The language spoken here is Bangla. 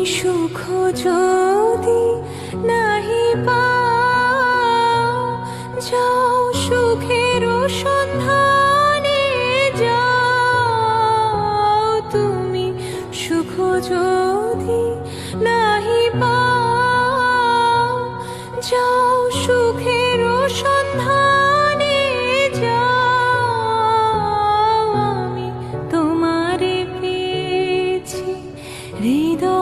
সুখ যদি নাহি পাও, যাও সুখের সন্ধানে যাও। তুমি সুখ যদি নাহি পাও, যাও সুখের সন্ধানে যাও। আমি তোমারে পেয়েছি হৃদয়